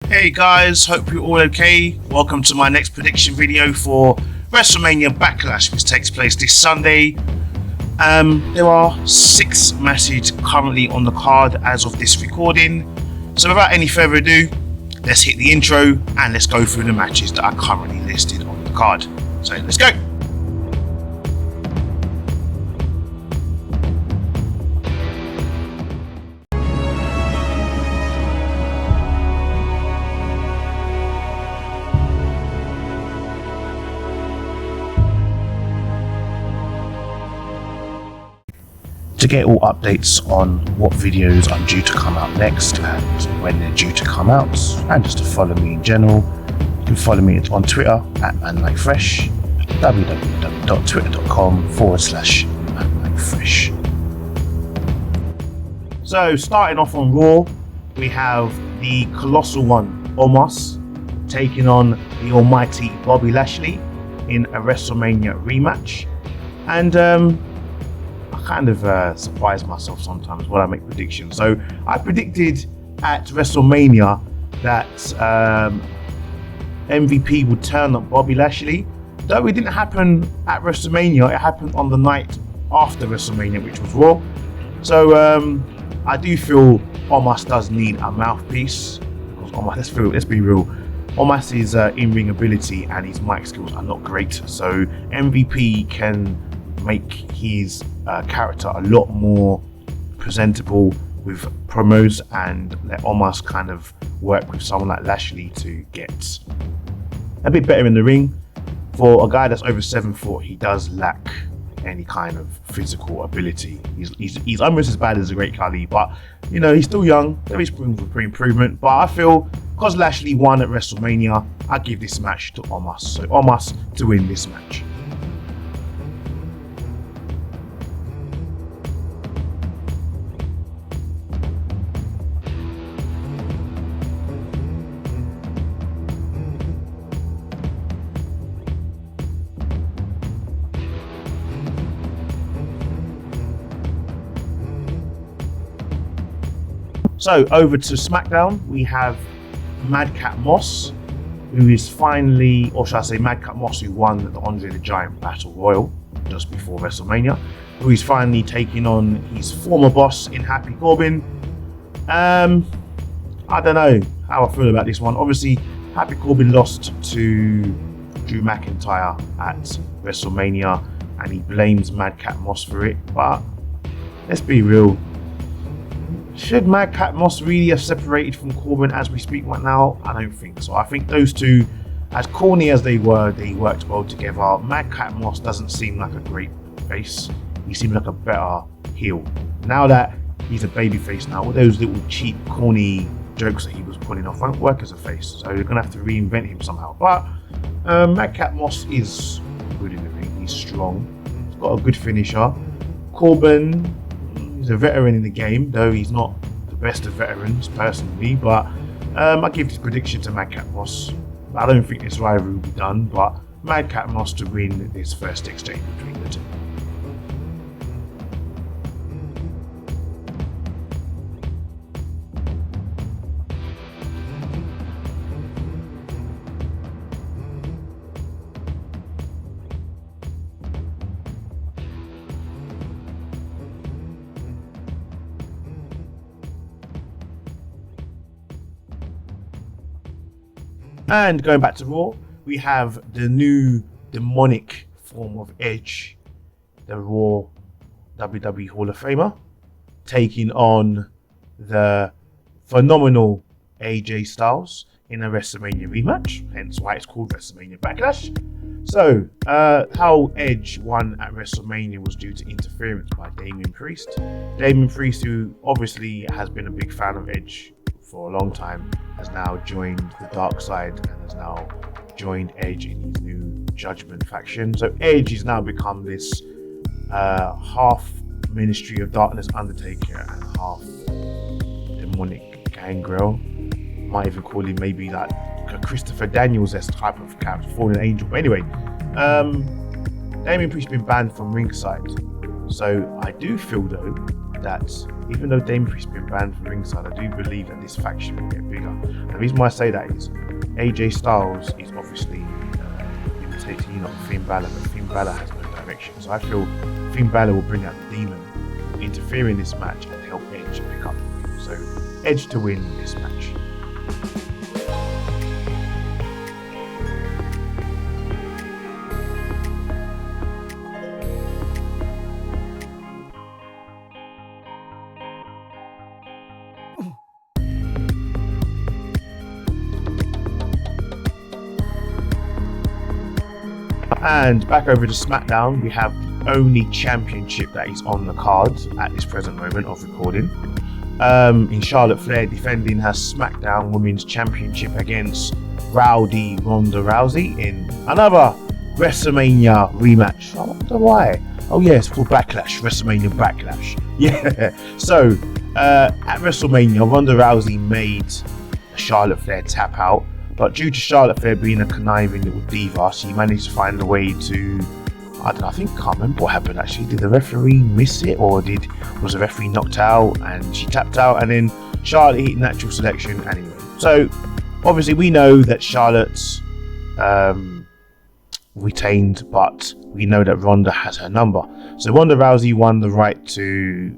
Hey guys, hope you're all okay. Welcome to my next prediction video for WrestleMania Backlash, which takes place this Sunday. There are 6 matches currently on the card as of this recording. So without any further ado, let's hit the intro and let's go through the matches that are currently listed on the card. So let's go. To get all updates on what videos I'm due to come out next and when they're due to come out, and just to follow me in general, you can follow me on Twitter at Manlykefresh, www.twitter.com/Manlykefresh. So starting off on Raw, we have the colossal one, Omos, taking on the almighty Bobby Lashley in a WrestleMania rematch. And kind of surprise myself sometimes when I make predictions. So I predicted at WrestleMania that MVP would turn up Bobby Lashley. Though it didn't happen at WrestleMania, it happened on the night after WrestleMania, which was Raw. So I do feel Omos does need a mouthpiece. Because Omos, let's be real, Omos' in-ring ability and his mic skills are not great. So MVP can make his character a lot more presentable with promos and let Omos kind of work with someone like Lashley to get a bit better in the ring. For a guy that's over 7 foot, he does lack any kind of physical ability. He's almost as bad as the Great Khali, but you know, he's still young. There is room for improvement, but I feel because Lashley won at WrestleMania, I give this match to Omos. So Omos to win this match. So over to Smackdown, we have Madcap Moss, who is finally, or should I say Madcap Moss, who won the Andre the Giant Battle Royal just before WrestleMania, who is finally taking on his former boss in Happy Corbin. I don't know how I feel about this one. Obviously, Happy Corbin lost to Drew McIntyre at WrestleMania, and he blames Madcap Moss for it. But let's be real. Should Madcap Moss really have separated from Corbin as we speak right now? I don't think so. I think those two, as corny as they worked well together. Madcap Moss doesn't seem like a great face. He seems like a better heel. Now that he's a baby face now, all those little cheap, corny jokes that he was putting off won't work as a face. So they're going to have to reinvent him somehow. But Madcap Moss is good in the ring. He's strong. He's got a good finisher. Corbin, he's a veteran in the game, though he's not the best of veterans personally, but I give this prediction to Madcap Moss. I don't think this rivalry will be done, but Madcap Moss to win this first exchange between the two. And going back to Raw, we have the new demonic form of Edge, the Raw WWE Hall of Famer, taking on the phenomenal AJ Styles in a WrestleMania rematch, hence why it's called WrestleMania Backlash. So, how Edge won at WrestleMania was due to interference by Damian Priest. Damian Priest, who obviously has been a big fan of Edge for a long time, has now joined the dark side and has now joined Edge in his new Judgment faction. So Edge has now become this half Ministry of Darkness Undertaker and half demonic Gangrel. Might even call him maybe like a Christopher Daniels-esque type of character, fallen angel. But anyway, Damian Priest has been banned from ringside. So I do feel though that even though Damien Priest's been banned from ringside, I do believe that this faction will get bigger. And the reason why I say that is AJ Styles is obviously imitating Finn Balor, but Finn Balor has no direction. So I feel Finn Balor will bring out the demon, interfere in this match, and help Edge pick up the win. So Edge to win this match. And back over to SmackDown, we have the only championship that is on the card at this present moment of recording. In Charlotte Flair defending her SmackDown Women's Championship against Rowdy Ronda Rousey in another WrestleMania rematch. I wonder why. Oh yeah, it's for Backlash, WrestleMania Backlash. Yeah. So at WrestleMania, Ronda Rousey made Charlotte Flair tap out. But due to Charlotte Flair being a conniving little diva, she managed to find a way to, I can't remember what happened actually. Did the referee miss it, or was the referee knocked out and she tapped out, and then Charlotte hit natural selection anyway. So obviously we know that Charlotte's retained, but we know that Ronda has her number. So Ronda Rousey won the right to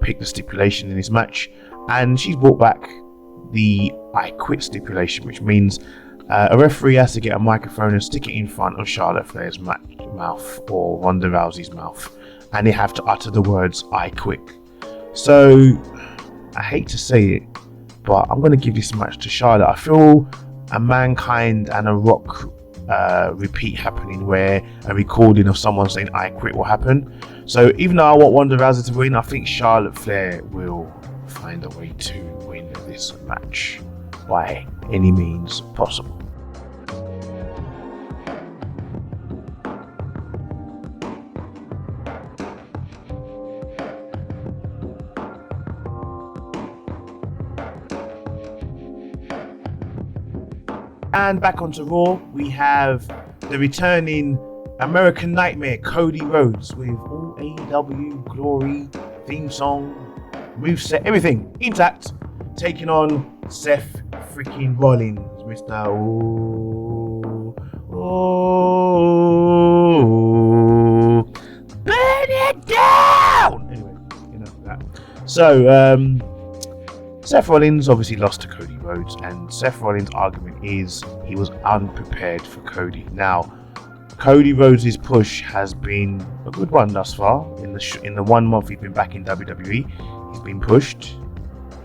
pick the stipulation in this match, and she's brought back the I quit stipulation, which means a referee has to get a microphone and stick it in front of Charlotte Flair's mouth or Ronda Rousey's mouth, and they have to utter the words I quit. So I hate to say it, but I'm going to give this match to Charlotte. I feel a Mankind and a Rock repeat happening, where a recording of someone saying I quit will happen. So even though I want Ronda Rousey to win, I think Charlotte Flair will find a way to win this match by any means possible. And back onto Raw, we have the returning American Nightmare Cody Rhodes with all AEW glory, theme song, moveset, everything intact, taking on Seth freaking Rollins, Mr. Burn it down! Anyway, enough of that. So, Seth Rollins obviously lost to Cody Rhodes, and Seth Rollins' argument is he was unprepared for Cody. Now, Cody Rhodes' push has been a good one thus far. In the 1 month he's been back in WWE, he's been pushed.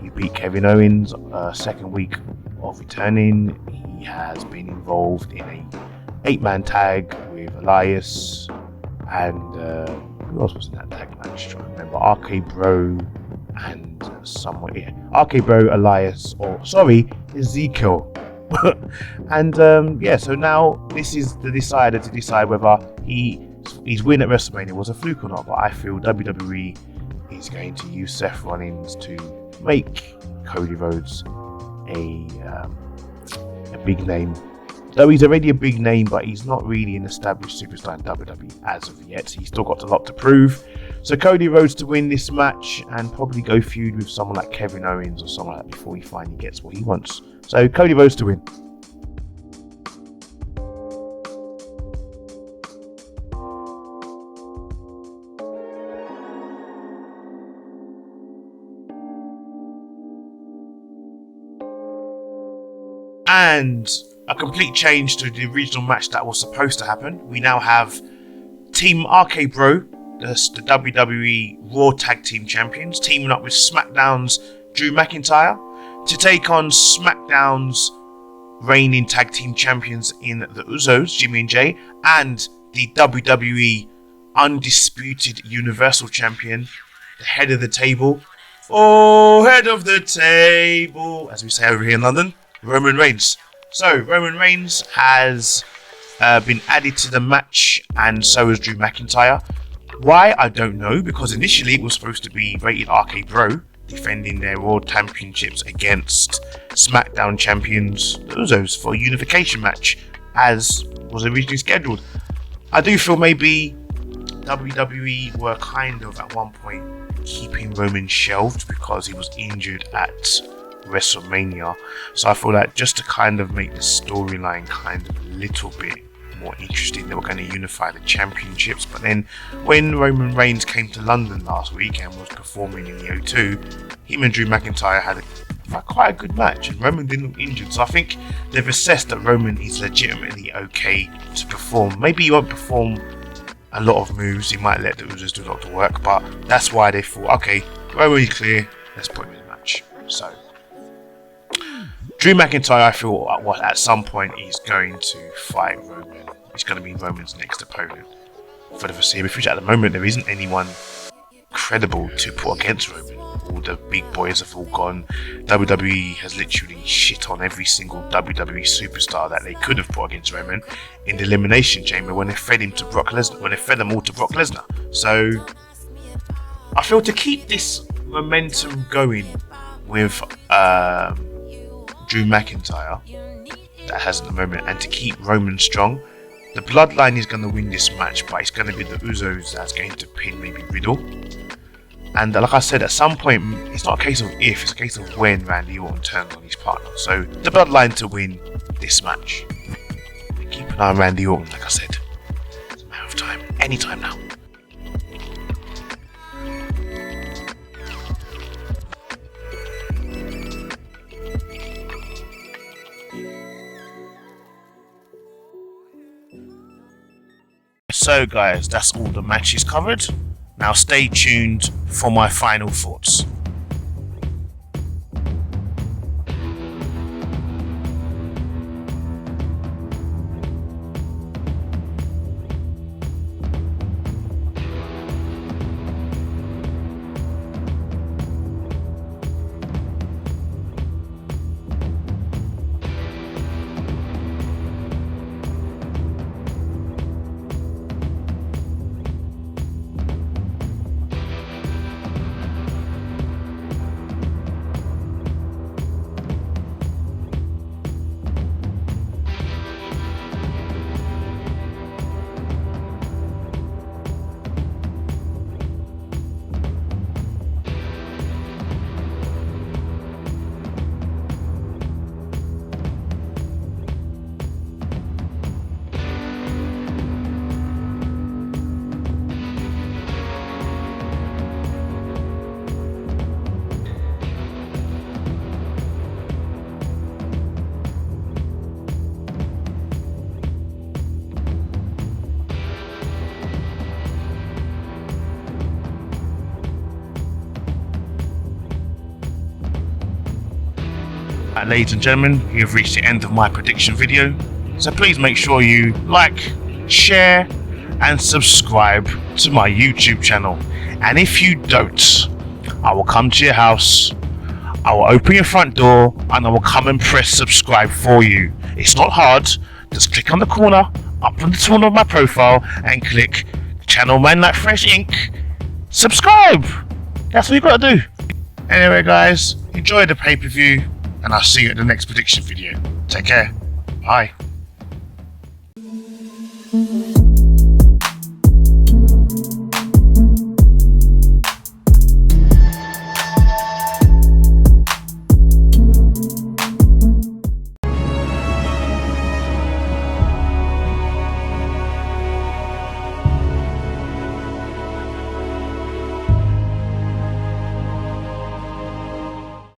He beat Kevin Owens second week of returning. He has been involved in a 8-man tag with Elias and who else was in that tag match? Trying to remember. RK Bro and someone. Yeah, RK Bro, Elias, Ezekiel. And so now this is the decider to decide whether his win at WrestleMania was a fluke or not. But I feel WWE is going to use Seth Rollins to make Cody Rhodes a big name. Though he's already a big name, but he's not really an established superstar in WWE as of yet. He's still got a lot to prove. So Cody Rhodes to win this match and probably go feud with someone like Kevin Owens or someone like that before he finally gets what he wants. So Cody Rhodes to win. And a complete change to the original match that was supposed to happen. We now have Team RK Bro, the WWE Raw Tag Team Champions, teaming up with SmackDown's Drew McIntyre to take on SmackDown's reigning Tag Team Champions in the Usos, Jimmy and Jay, and the WWE Undisputed Universal Champion, the head of the table. Oh, head of the table, as we say over here in London, Roman Reigns. So Roman Reigns has been added to the match, and so has Drew McIntyre. Why? I don't know, because initially it was supposed to be rated RK Bro defending their World Championships against SmackDown champions, the Usos, for a unification match, as was originally scheduled. I do feel maybe WWE were kind of at one point keeping Roman shelved because he was injured at WrestleMania. So I feel like just to kind of make the storyline kind of a little bit more interesting, they were going to unify the championships. But then when Roman Reigns came to London last week and was performing in the O2, him and Drew McIntyre had quite a good match, and Roman didn't look injured. So I think they've assessed that Roman is legitimately okay to perform. Maybe he won't perform a lot of moves, he might let the Usos do a lot of work, but that's why they thought, okay, Roman is clear, let's put him in the match. So Drew McIntyre, I feel at some point he's going to fight Roman. He's going to be Roman's next opponent for the foreseeable future. At the moment, there isn't anyone credible to put against Roman. All the big boys have all gone. WWE has literally shit on every single WWE superstar that they could have put against Roman in the Elimination Chamber when they fed him to Brock Lesnar. When they fed them all to Brock Lesnar. So I feel to keep this momentum going with Drew McIntyre that has at the moment, and to keep Roman strong, the Bloodline is going to win this match, but it's going to be the Usos that's going to pin maybe Riddle. And like I said, at some point, it's not a case of if, it's a case of when Randy Orton turns on his partner. So the Bloodline to win this match. Keep an eye on Randy Orton, like I said. It's a matter of time. Anytime now. So guys, that's all the matches covered. Now stay tuned for my final thoughts. Ladies and gentlemen, you have reached the end of my prediction video, so please make sure you like, share and subscribe to my YouTube channel. And if you don't, I will come to your house, I will open your front door and I will come and press subscribe for you. It's not hard, just click on the corner up on the corner of my profile and click channel Manlykefresh.INC, subscribe. That's what you got to do. Anyway guys, enjoy the pay-per-view and I'll see you at the next prediction video. Take care. Bye.